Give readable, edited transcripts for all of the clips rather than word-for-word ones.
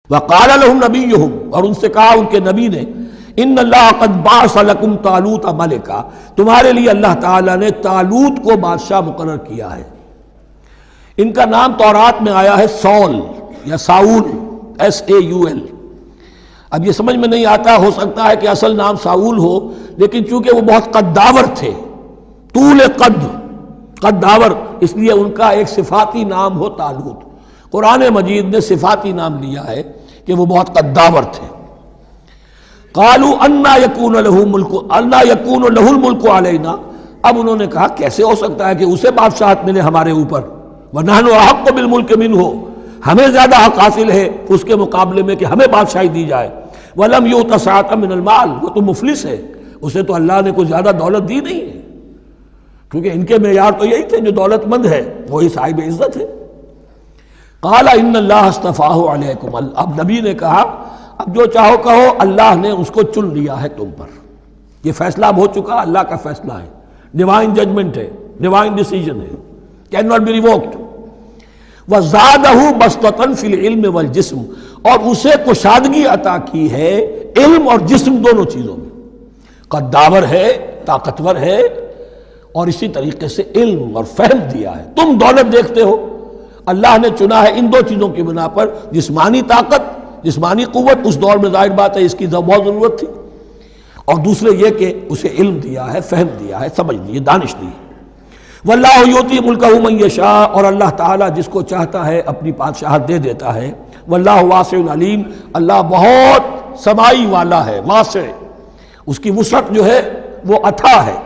وقال لهم نبیہم، اور ان سے کہا ان کے نبی نے، ان اللہ قد بعث لکم طالوت ملکا، تمہارے لیے اللہ تعالیٰ نے طالوت کو بادشاہ مقرر کیا ہے۔ ان کا نام تورات میں آیا ہے سول یا ساؤل، SAUL۔ اب یہ سمجھ میں نہیں آتا، ہو سکتا ہے کہ اصل نام ساؤل ہو، لیکن چونکہ وہ بہت قداور تھے، طول قداور، اس لیے ان کا ایک صفاتی نام ہو طالوت۔ قرآن مجید نے صفاتی نام لیا ہے کہ وہ بہت قداور تھے۔ قالوا انا یکون لہ الملک علینا، اب انہوں نے کہا کیسے ہو سکتا ہے کہ اسے بادشاہت ملے ہمارے اوپر، ونحن احق بالملک منہ، ہمیں زیادہ حق حاصل ہے اس کے مقابلے میں کہ ہمیں بادشاہی دی جائے۔ ولم یؤت سعۃ من المال، وہ تو مفلس ہے، اسے تو اللہ نے کوئی زیادہ دولت دی نہیں ہے، کیونکہ ان کے معیار تو یہی تھے، جو دولت مند ہے وہی صاحب عزت ہے۔ قال ان اللہ اصطفاہ علیکم، اب نبی نے کہا اب جو چاہو کہو، اللہ نے اس کو چن لیا ہے تم پر، یہ فیصلہ اب ہو چکا، اللہ کا فیصلہ ہے، ڈیوائن ججمنٹ ہے، ڈیوائن ڈیسیجن ہے، کین ناٹ بی ریووکڈ۔ وَزَادَهُ بَسْطَةً فِي الْعِلْمِ وَالْجِسْمِ، اور اسے کشادگی عطا کی ہے علم اور جسم دونوں چیزوں میں، قداور ہے، طاقتور ہے، اور اسی طریقے سے علم اور فہم دیا ہے۔ تم دولت دیکھتے ہو، اللہ نے چنا ہے ان دو چیزوں کی بنا پر، جسمانی طاقت، جسمانی قوت، اس دور میں ظاہر بات ہے اس کی بہت ضرورت تھی، اور دوسرے یہ کہ اسے علم دیا ہے، فہم دیا ہے، سمجھ دی ہے، دانش دی ہے۔ واللہ یؤتی ملکہ من یشاء، اور اللہ تعالیٰ جس کو چاہتا ہے اپنی بادشاہت دے دیتا ہے۔ واللہ واسع علیم، اللہ بہت سمائی والا ہے، واسع، اس کی وسعت جو ہے وہ عطا ہے،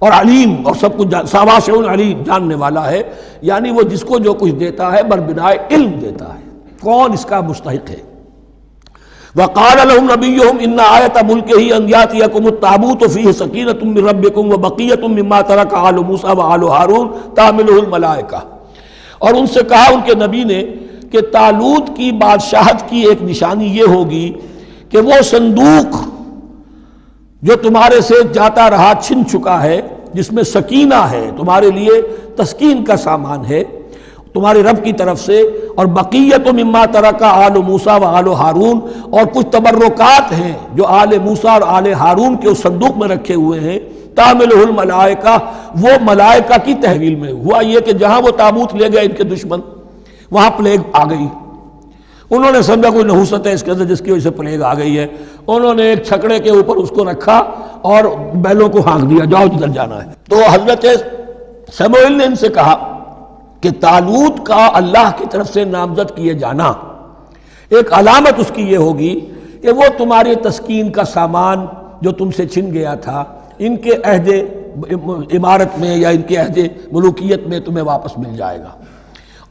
اور علیم، اور سب کچھ واسع علیم، جاننے والا ہے، یعنی وہ جس کو جو کچھ دیتا ہے بربنائے علم دیتا ہے، کون اس کا مستحق ہے۔ وقال لهم نبيهم ان آیۃ ملکہ ان یاتیکم التابوت فیہ سکینۃ من ربکم وبقیۃ مما ترک آل موسیٰ وآل ہارون تحملہ الملائکہ، اور ان سے کہا ان کے نبی نے کہ طالوت کی بادشاہت کی ایک نشانی یہ ہوگی کہ وہ صندوق جو تمہارے سے جاتا رہا چھن چکا ہے، جس میں سکینہ ہے، تمہارے لیے تسکین کا سامان ہے تمہارے رب کی طرف سے، اور بقیت مما ترک آل موسیٰ و آل ہارون، اور کچھ تبرکات ہیں جو آل موسیٰ اور آل ہارون کے اس صندوق میں رکھے ہوئے ہیں، تحملہ الملائکہ، وہ ملائکہ کی تحویل میں۔ ہوا یہ کہ جہاں وہ تابوت لے گئے ان کے دشمن، وہاں پلیگ آ گئی، انہوں نے سمجھا کوئی نحوست ہے اس کے اندر جس کی وجہ سے پلیگ آ گئی ہے، انہوں نے ایک چھکڑے کے اوپر اس کو رکھا اور بیلوں کو ہانک دیا، جاؤ جدھر جانا ہے۔ تو حضرت سموئیل نے ان سے کہا کہ طالوت کا اللہ کی طرف سے نامزد کیے جانا ایک علامت اس کی یہ ہوگی کہ وہ تمہارے تسکین کا سامان جو تم سے چھن گیا تھا، ان کے عہد امارت میں یا ان کے عہد ملوکیت میں تمہیں واپس مل جائے گا،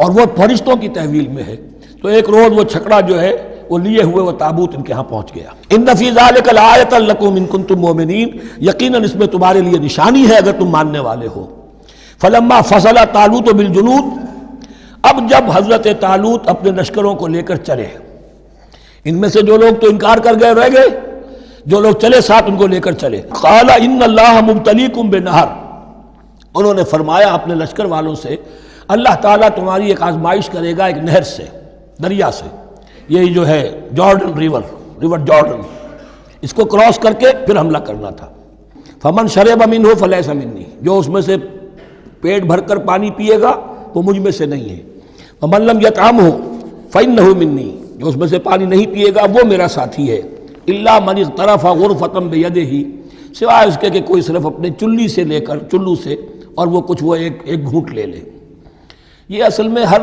اور وہ فرشتوں کی تحویل میں ہے۔ تو ایک روز وہ چھکڑا جو ہے وہ لیے ہوئے وہ تابوت ان کے ہاں پہنچ گیا۔ ان فی ذلک لآیۃ لکم ان کنتم مؤمنین، یقیناً اس میں تمہارے لیے نشانی ہے اگر تم ماننے والے ہو۔ فلما فصل طالوت بالجنود، اب جب حضرت طالوت اپنے لشکروں کو لے کر چلے، ان میں سے جو لوگ تو انکار کر گئے رہ گئے، جو لوگ چلے ساتھ ان کو لے کر چلے۔ قال ان اللہ مبتلیکم بنہر، انہوں نے فرمایا اپنے لشکر والوں سے اللہ تعالیٰ تمہاری ایک آزمائش کرے گا ایک نہر سے، دریا سے، یہ جو ہے جارڈن ریور جارڈن، اس کو کراس کر کے پھر حملہ کرنا تھا۔ فمن شرب منہ فلیس منی، جو اس میں سے پیٹ بھر کر پانی پیے گا وہ مجھ میں سے نہیں ہے۔ ومن لم یطعمہ فإنہ منی، جو اس میں سے پانی نہیں پیے گا وہ میرا ساتھی ہے۔ الا من اغترف غرفۃ بیدہ، سوائے اس کے کہ کوئی صرف اپنے چلی سے لے کر، چلو سے، اور وہ کچھ وہ ایک گھونٹ لے لے۔ یہ اصل میں ہر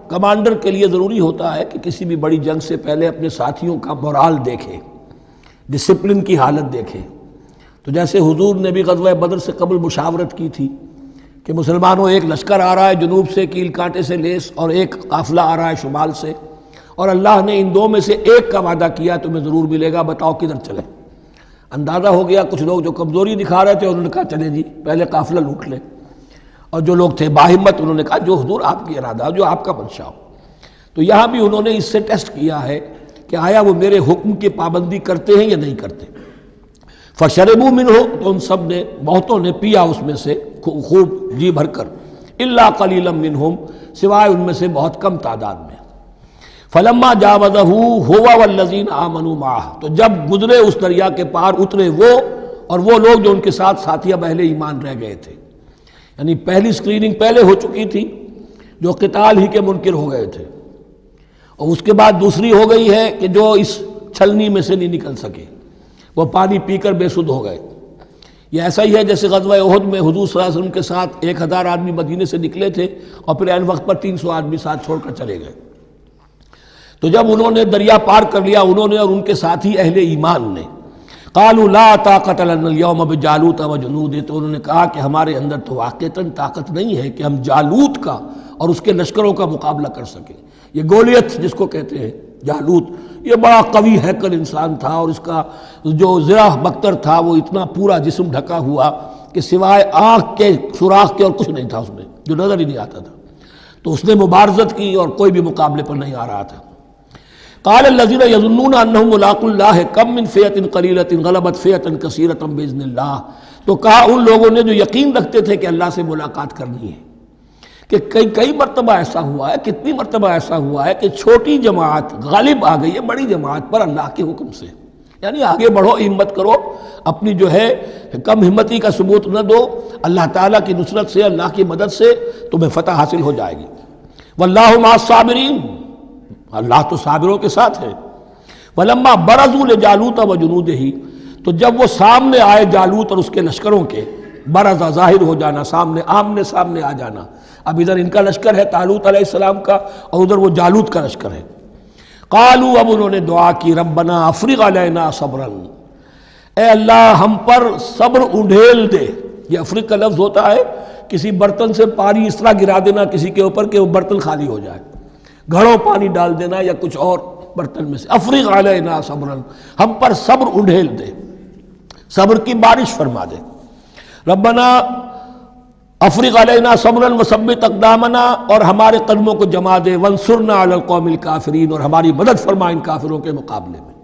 کمانڈر کے لیے ضروری ہوتا ہے کہ کسی بھی بڑی جنگ سے پہلے اپنے ساتھیوں کا مورال دیکھے، ڈسپلن کی حالت دیکھے۔ تو جیسے حضور نے بھی غزوہ بدر سے قبل مشاورت کی تھی کہ مسلمانوں ایک لشکر آ رہا ہے جنوب سے کیل کانٹے سے لیس، اور ایک قافلہ آ رہا ہے شمال سے، اور اللہ نے ان دو میں سے ایک کا وعدہ کیا تمہیں ضرور ملے گا، بتاؤ کدھر چلیں۔ اندازہ ہو گیا کچھ لوگ جو کمزوری دکھا رہے تھے انہوں نے کہا چلیں جی پہلے قافلہ لوٹ لیں، اور جو لوگ تھے باہمت انہوں نے کہا جو حضور آپ کی ارادہ، جو آپ کا منشا ہو۔ تو یہاں بھی انہوں نے اس سے ٹیسٹ کیا ہے کہ آیا وہ میرے حکم کی پابندی کرتے ہیں یا نہیں کرتے۔ فشربوا منہ، تو ان سب نے، بہتوں نے پیا اس میں سے خوب جی بھر کر، الا قلیلا منہم، سوائے ان میں سے بہت کم تعداد میں۔ فلما جاوزہ ہوا والذین آمنوا معہ، تو جب گزرے اس دریا کے پار، اترے وہ اور وہ لوگ جو ان کے ساتھ ساتھیہ اہل ایمان رہ گئے تھے. یعنی پہلی سکریننگ پہلے ہو چکی تھی، جو قتال ہی کے منکر ہو گئے تھے، اور اس کے بعد دوسری ہو گئی ہے کہ جو اس چھلنی میں سے نہیں نکل سکے، وہ پانی پی کر بے سدھ ہو گئے. یہ ایسا ہی ہے جیسے غزوہ احد میں حضور صلی اللہ علیہ وسلم کے ساتھ 1000 آدمی مدینے سے نکلے تھے اور پھر عین وقت پر 300 آدمی ساتھ چھوڑ کر چلے گئے. تو جب انہوں نے دریا پار کر لیا، انہوں نے اور ان کے ساتھی اہل ایمان نے، قالوا لا طاقت لنا اليوم بجالوت وجنودہ، تو انہوں نے کہا کہ ہمارے اندر تو واقعتاً طاقت نہیں ہے کہ ہم جالوت کا اور اس کے لشکروں کا مقابلہ کر سکیں. یہ گولیت جس کو کہتے ہیں جالوت، یہ بڑا قوی ہیکل انسان تھا، اور اس کا جو زرہ بختر تھا وہ اتنا پورا جسم ڈھکا ہوا کہ سوائے آنکھ کے سوراخ کے اور کچھ نہیں تھا اس میں، جو نظر ہی نہیں آتا تھا. تو اس نے مبارزت کی اور کوئی بھی مقابلے پر نہیں آ رہا تھا. قال الذين يظنون انهم ملاقو الله كم من فئة قليلة غلبت فئة كثيرة باذن الله، تو کہا ان لوگوں نے جو یقین رکھتے تھے کہ اللہ سے ملاقات کرنی ہے، کہ کئی مرتبہ ایسا ہوا ہے، کتنی مرتبہ ایسا ہوا ہے کہ چھوٹی جماعت غالب آ گئی ہے بڑی جماعت پر اللہ کے حکم سے. یعنی آگے بڑھو، ہمت کرو، اپنی جو ہے کم ہمتی کا ثبوت نہ دو، اللہ تعالیٰ کی نصرت سے، اللہ کی مدد سے تمہیں فتح حاصل ہو جائے گی. واللہ مع الصابرین، اللہ تو صابروں کے ساتھ ہے. ولما برزوا لجالوت وجنودہ، تو جب وہ سامنے آئے جالوت اور اس کے لشکروں کے، برزا ظاہر ہو جانا، سامنے آمنے سامنے آ جانا. اب ادھر ان کا لشکر ہے طالوت علیہ السلام کا، اور ادھر وہ جالوت کا لشکر ہے. قالوا، اب انہوں نے دعا کی، ربنا افرغ علینا صبرا، اے اللہ ہم پر صبر انڈھیل دے. یہ افرغ کا لفظ ہوتا ہے کسی برتن سے پانی اس طرح گرا دینا کسی کے اوپر کہ وہ برتن خالی ہو جائے، گھڑوں پانی ڈال دینا یا کچھ اور برتن میں سے. افرغ علینا صبرا، ہم پر صبر انڈھیل دے، صبر کی بارش فرما دے. ربنا افرغ علینا صبرا وثبت اقدامنا، اور ہمارے قدموں کو جما دے، وانصرنا علی القوم الکافرین، اور ہماری مدد فرما ان کافروں کے مقابلے میں.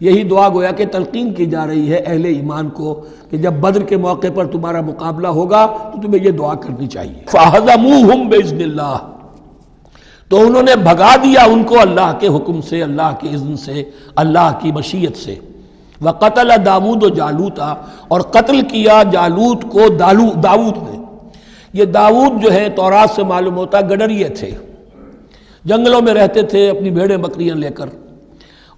یہی دعا گویا کہ تلقین کی جا رہی ہے اہل ایمان کو کہ جب بدر کے موقع پر تمہارا مقابلہ ہوگا تو تمہیں یہ دعا کرنی چاہیے. فَهَزَمُوهُمْ بِإِذْنِ اللَّهِ، تو انہوں نے بھگا دیا ان کو اللہ کے حکم سے، اللہ کے اذن سے، اللہ کی مشیت سے. وَقَتَلَ داود جالوتا، اور قتل کیا جالوت کو داود نے. یہ داود جو ہے تورات سے معلوم ہوتا گڈریے تھے، جنگلوں میں رہتے تھے اپنی بھیڑیں بکریاں لے کر،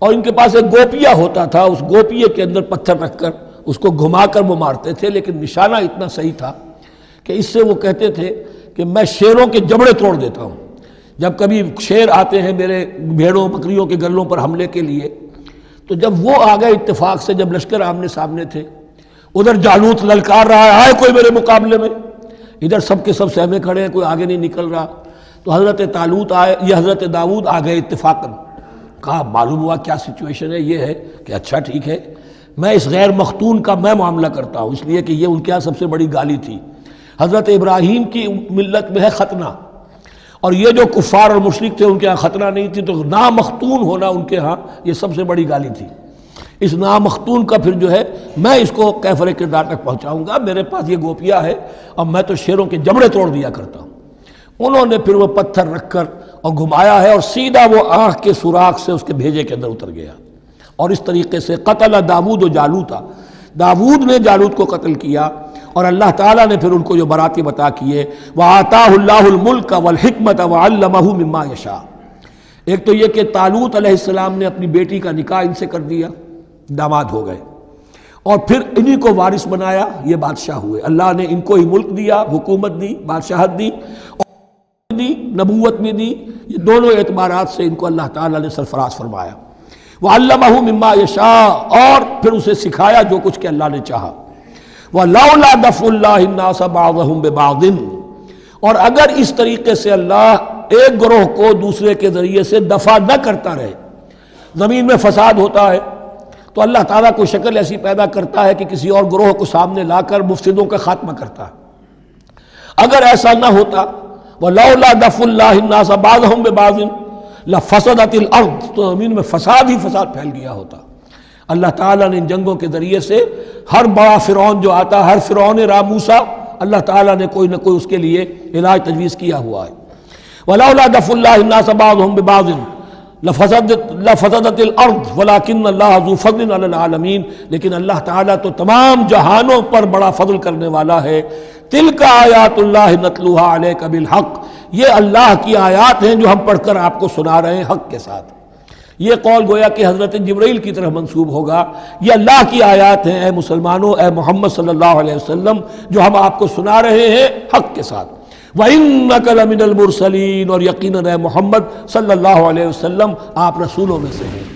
اور ان کے پاس ایک گوپیا ہوتا تھا، اس گوپیے کے اندر پتھر رکھ کر اس کو گھما کر وہ مارتے تھے. لیکن نشانہ اتنا صحیح تھا کہ اس سے وہ کہتے تھے کہ میں شیروں کے جبڑے توڑ دیتا ہوں. جب کبھی شیر آتے ہیں میرے بھیڑوں بکریوں کے گلوں پر حملے کے لیے، تو جب وہ آ گئے اتفاق سے، جب لشکر آمنے سامنے تھے، ادھر جالوت للکار رہا ہے آئے کوئی میرے مقابلے میں، ادھر سب کے سب سہمے کھڑے ہیں، کوئی آگے نہیں نکل رہا. تو حضرت طالوت آئے، یہ حضرت داود آ گئے اتفاقاً. کہا معلوم ہوا کیا سچویشن ہے، یہ ہے کہ اچھا ٹھیک ہے، میں اس غیر مختون کا میں معاملہ کرتا ہوں، اس لیے کہ یہ ان کے یہاں سب سے بڑی گالی تھی. حضرت ابراہیم کی ملت میں ہے ختنہ، اور یہ جو کفار اور مشرک تھے ان کے ہاں ختنہ نہیں تھی، تو نامختون ہونا ان کے ہاں یہ سب سے بڑی گالی تھی. اس نامختون کا پھر جو ہے میں اس کو کیفر کردار تک پہنچاؤں گا، میرے پاس یہ گوپیا ہے اور میں تو شیروں کے جبڑے توڑ دیا کرتا ہوں. انہوں نے پھر وہ پتھر رکھ کر اور گھمایا ہے، اور سیدھا وہ آنکھ کے سوراخ سے اس کے بھیجے کے اندر اتر گیا. اور اس طریقے سے قتل داود و جالوتا، داود نے جالوت کو قتل کیا، اور اللہ تعالیٰ نے پھر ان کو جو براتی بتا کیے. وَآتَاهُ اللَّهُ الْمُلْكَ وَالْحِكْمَةَ وَعَلَّمَهُ مِمَّا يَشَاءُ. ایک تو یہ کہ طالوت علیہ السلام نے اپنی بیٹی کا نکاح ان سے کر دیا، داماد ہو گئے، اور پھر انہی کو وارث بنایا، یہ بادشاہ ہوئے. اللہ نے ان کو ہی ملک دیا، حکومت دی، بادشاہت دی، دی نبوت بھی دی. یہ دونوں اعتبارات سے ان کو اللہ تعالیٰ نے سرفراز فرمایا. وَعَلَّمَهُ مِمَّا يَشَاءُ، اور پھر اسے سکھایا جو کچھ کہ اللہ نے چاہا. وَلَوْلَا دَفْعُ اللَّهِ النَّاسَ بَعْضَهُمْ بِبَعْضٍ، اور اگر اس طریقے سے اللہ ایک گروہ کو دوسرے کے ذریعے سے دفع نہ کرتا رہے، زمین میں فساد ہوتا ہے تو اللہ تعالیٰ کوئی شکل ایسی پیدا کرتا ہے کہ کسی اور گروہ کو سامنے لا کر مفسدوں کا خاتمہ کرتا ہے. اگر ایسا نہ ہوتا، وَلَوْلَا دَفْعُ اللَّهِ النَّاسَ بَعْضَهُمْ بِبَعْضٍ لَفَسَدَتِ الْأَرْضُ، تو زمین میں فساد ہی فساد پھیل گیا ہوتا. اللہ تعالیٰ نے ان جنگوں کے ذریعے سے ہر بڑا فرعون جو آتا، ہر فرعون موسیٰ، اللہ تعالیٰ نے کوئی نہ کوئی اس کے لیے علاج تجویز کیا ہوا ہے. وَلَوْلَا دَفْعُ اللَّهِ النَّاسَ بَعْضَهُمْ بِبَعْضٍ لفسدت الارض ولکن اللہ ذو فضل علی العالمین، لیکن اللہ تعالیٰ تو تمام جہانوں پر بڑا فضل کرنے والا ہے۔ تلک آیات اللہ نتلوہا علیک بالحق، یہ اللہ کی آیات ہیں جو ہم پڑھ کر آپ کو سنا رہے ہیں حق کے ساتھ۔ یہ قول گویا کہ حضرت جبرائیل کی طرف منسوب ہوگا، یہ اللہ کی آیات ہیں اے مسلمانوں، اے محمد صلی اللہ علیہ وسلم، جو ہم آپ کو سنا رہے ہیں حق کے ساتھ۔ وَإِنَّكَ لَمِنَ الْمُرْسَلِينَ، اور یقیناً اے محمد صلی اللہ علیہ وسلم آپ رسولوں میں سے ہیں۔